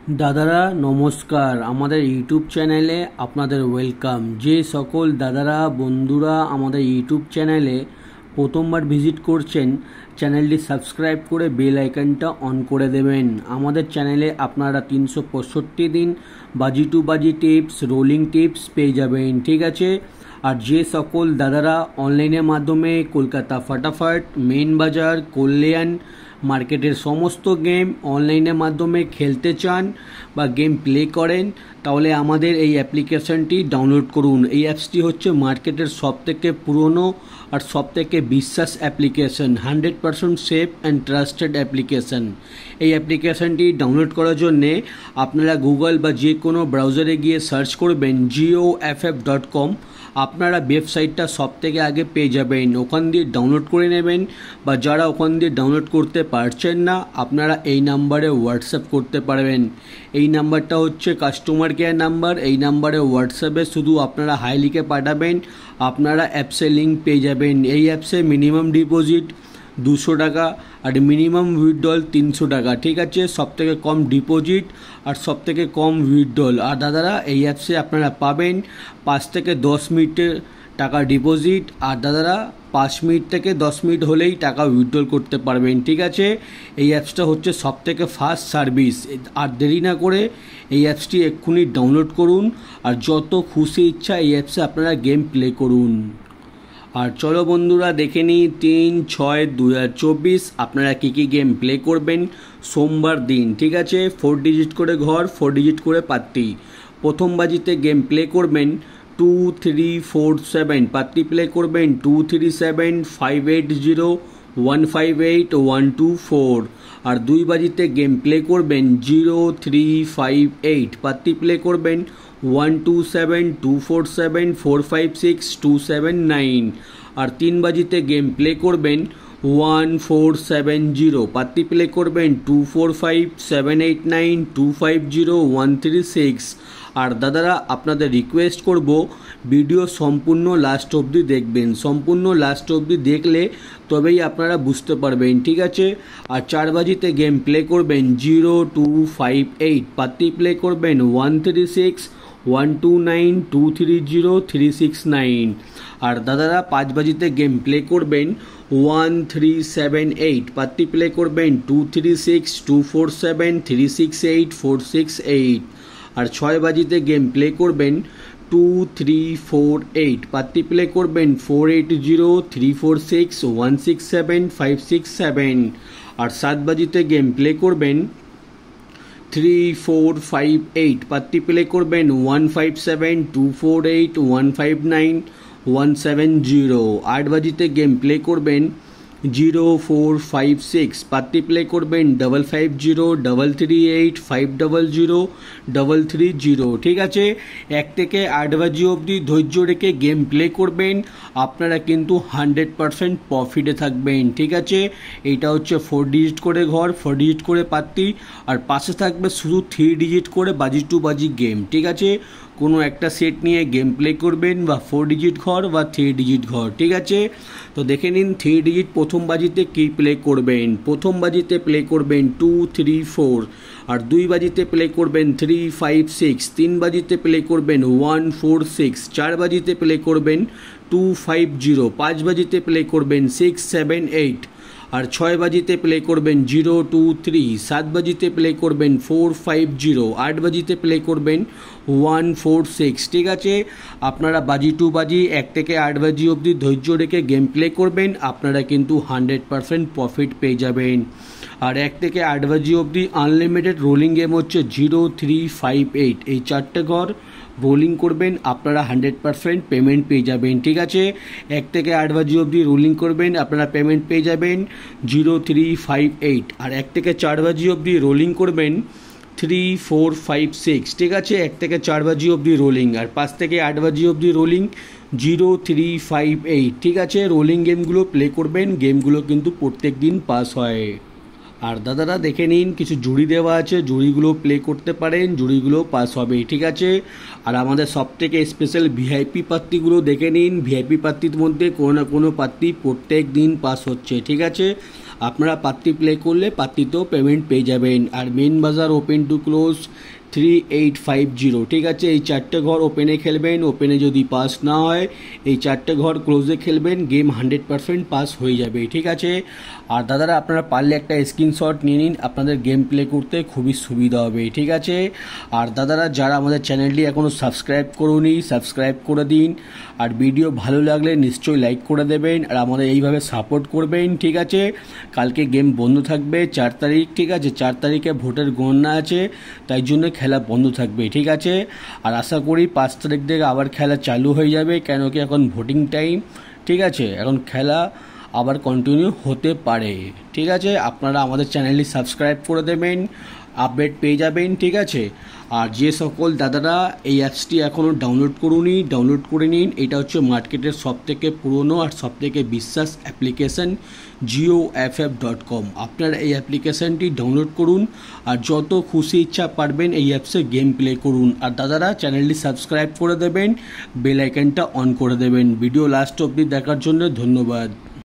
দাদারা নমস্কার, আমাদের ইউটিউব চ্যানেলে আপনাদের ওয়েলকাম। যে সকল দাদারা বন্ধুরা আমাদের ইউটিউব চ্যানেলে প্রথমবার ভিজিট করছেন, চ্যানেলটি সাবস্ক্রাইব করে বেল আইকনটা অন করে দেবেন। আমাদের চ্যানেলে আপনারা 365 দিন বাজি টু বাজি টিপস, রোলিং টিপস পেয়ে যাবেন, ঠিক আছে। আর যে সকল দাদারা অনলাইনের মাধ্যমে কলকাতা ফাটাফাট, মেন বাজার, কল্যাণ মার্কেটের সমস্ত গেম অনলাইনের মাধ্যমে খেলতে চান বা গেম প্লে করেন, তাহলে আমাদের এই অ্যাপ্লিকেশনটি ডাউনলোড করুন। এই অ্যাপসটি হচ্ছে মার্কেটের সবথেকে পুরনো আর সবথেকে বিশ্বাস application, 100% safe and trusted application. এই অ্যাপ্লিকেশনটি ডাউনলোড করার জন্যে আপনারা গুগল বা যে কোনো ব্রাউজারে গিয়ে সার্চ করবেন GOFF.com। আপনারা ওয়েবসাইটটা সবথেকে আগে পেয়ে যাবেন, ওখান দিয়ে ডাউনলোড করে নেবেন। বা যারা ওখান দিয়ে ডাউনলোড করতে পারছেন না, আপনারা এই নাম্বারে হোয়াটসঅ্যাপ করতে পারবেন। এই নাম্বারটা হচ্ছে কাস্টমার কেয়ার নাম্বার। এই নাম্বারে হোয়াটসঅ্যাপে শুধু আপনারা হাই লিখে পাঠাবেন, আপনারা অ্যাপসের লিঙ্ক পেয়ে যাবেন। এই অ্যাপসে মিনিমাম ডিপোজিট 200 টাকা আর মিনিমাম উইথড্রল 300 টাকা, ঠিক আছে। সবথেকে কম ডিপোজিট আর সবথেকে কম উইথড্রল। আর দাদারা এই অ্যাপসে আপনারা পাবেন 5 থেকে 10 মিনিটের টাকা ডিপোজিট, আর দাদারা 5 মিনিট থেকে 10 মিনিট হলেই টাকা উইথড্রল করতে পারবেন, ঠিক আছে। এই অ্যাপসটা হচ্ছে সবথেকে ফাস্ট সার্ভিস। আর দেরি না করে এই অ্যাপসটি এক্ষুনি ডাউনলোড করুন, আর যত খুশি ইচ্ছা এই অ্যাপসে আপনারা গেম প্লে করুন। আর চলো বন্ধুরা দেখে নিই 3/6/2024 আপনারা কী কী গেম প্লে করবেন সোমবার দিন, ঠিক আছে। 4 ডিজিট করে ঘর, 4 ডিজিট করে পাত্তি। প্রথম বাজিতে গেম প্লে করবেন 2347, পাত্তি প্লে করবেন 237580158124। আর 2 বাজিতে গেম প্লে করবেন 0358, পাত্তি প্লে করবেন 127247456279। আর 3 বাজিতে গেম প্লে করবেন 1470, পাত্তি প্লে করবেন 245789250136। আর দাদারা আপনাদের রিকোয়েস্ট করব, ভিডিও সম্পূর্ণ লাস্ট অবধি দেখবেন। সম্পূর্ণ লাস্ট অবধি দেখলে তবেই আপনারা বুঝতে পারবেন, ঠিক আছে। আর 4 বাজিতে গেম প্লে করবেন 0258, পাত্তি প্লে করবেন 1361292303669। আর দাদারা 5 বাজিতে গেম প্লে করবেন 1378, পাত্তি প্লে করবেন 236247368468। আর 6 বাজিতে গেম প্লে করবেন 2348, পাত্তি প্লে করবেন 480346167567। আর 7 বাজিতে গেম প্লে করবেন 3458, পাত্তি প্লে করবেন 157248159170। 8 বাজিতে গেম প্লে করবেন 0456, পাত্তি প্লে করবেন 550338500330, ঠিক আছে। 1 থেকে 8 বাজি অবধি ধৈর্য রেখে গেম প্লে করবেন, আপনারা কিন্তু 100% প্রফিটে থাকবেন, ঠিক আছে। এইটা হচ্ছে 4 ডিজিট করে ঘর, 4 ডিজিট করে পাত্তি, আর পাশে থাকবে শুধু 3 ডিজিট করে বাজি টু বাজি গেম, ঠিক আছে। কোনো একটা সেট নিয়ে গেম প্লে করবেন, বা 4 ডিজিট ঘর বা 3 ডিজিট ঘর, ঠিক আছে। তো দেখে নিন 3 ডিজিট প্রথম বাজিতে কী প্লে করবেন। প্রথম বাজিতে প্লে করবেন 234, আর 2 বাজিতে প্লে করবেন 356, 3 বাজিতে প্লে করবেন 146, 4 বাজিতে প্লে করবেন 250, 5 বাজিতে প্লে করবেন 678, আর 6 বাজিতে প্লে করবেন 023, 7 বাজিতে প্লে করবেন 450, 8 বাজিতে প্লে করবেন 146, ঠিক আছে। আপনারা বাজি টু বাজি 1 থেকে 8 বাজি অবধি ধৈর্য রেখে গেম প্লে করবেন, আপনারা কিন্তু 100% প্রফিট পেয়ে যাবেন। আর 1 থেকে 8 বাজি অবধি আনলিমিটেড রোলিং গেম হচ্ছে 0358। এই 4টে ঘর রোলিং করবেন, আপনারা 100% পেমেন্ট পেয়ে যাবেন, ঠিক আছে। 1 থেকে 8 বাজি অবধি রোলিং করবেন, আপনারা পেমেন্ট পেয়ে যাবেন 0358। আর 1 থেকে 4 বাজি অবধি রোলিং করবেন 3456, ঠিক আছে। 1 থেকে 4 বাজি অবধি রোলিং, আর 5 থেকে 8 বাজি অবধি রোলিং 0358, ঠিক আছে। রোলিং গেমগুলো প্লে করবেন, গেমগুলো কিন্তু প্রত্যেক দিন পাস হয়। আর দাদারা দেখে নিন কিছু জুড়ি দেওয়া আছে, জুড়িগুলো প্লে করতে পারেন, জুড়িগুলো পাস হবে, ঠিক আছে। আর আমাদের সবথেকে স্পেশাল ভিআইপি পাত্তিগুলো দেখে নিন। ভিআইপি পাত্তির মধ্যে কোনো না কোনো পাত্তি প্রত্যেক দিন পাস হচ্ছে, ঠিক আছে। আপনারা পাত্তি প্লে করলে পাত্তিতেও পেমেন্ট পেয়ে যাবেন। আর মেন বাজার ওপেন টু ক্লোজ 3850, ঠিক আছে। এই 4টে ঘর ওপেনে খেলবেন, ওপেনে যদি পাস না হয় এই 4টে ঘর ক্লোজে খেলবেন, গেম 100% পাস হয়ে যাবে, ঠিক আছে। আর দাদারা আপনারা পারলে একটা স্ক্রিনশট নিয়ে নিন, আপনাদের গেম প্লে করতে খুবই সুবিধা হবে, ঠিক আছে। আর দাদারা যারা আমাদের চ্যানেলটি এখনও সাবস্ক্রাইব করুনি, সাবস্ক্রাইব করে দিন। আর ভিডিও ভালো লাগলে নিশ্চয়ই লাইক করে দেবেন, আর আমাদের এইভাবে সাপোর্ট করবেন, ঠিক আছে। কালকে গেম বন্ধ থাকবে 4 তারিখ, ঠিক আছে। 4 তারিখে ভোটের গণনা আছে, তাই জন্য খেলা বন্ধ থাকবে, ঠিক আছে। আর আশা করি 5 তারিখ থেকে আবার খেলা চালু হয়ে যাবে, কেন কি এখন ভোটিং টাইম, ঠিক আছে। এখন খেলা আবার কন্টিনিউ হতে পারে, ঠিক আছে। আপনারা আমাদের চ্যানেলটি সাবস্ক্রাইব করে দেবেন, আপডেট পেয়ে যাবেন, ঠিক আছে। আর যে সকল দাদারা এই অ্যাপসটি এখনও ডাউনলোড করুনি, ডাউনলোড করে নিন। এটা হচ্ছে মার্কেটের সবথেকে পুরনো আর সবথেকে বিশ্বাস অ্যাপ্লিকেশন JioFF.com। আপনারা এই অ্যাপ্লিকেশানটি ডাউনলোড করুন আর যত খুশি ইচ্ছা পারবেন এই অ্যাপসে গেম প্লে করুন। আর দাদারা চ্যানেলটি সাবস্ক্রাইব করে দেবেন, বেল আইকনটা অন করে দেবেন। ভিডিও লাস্ট অবধি দেখার জন্য ধন্যবাদ।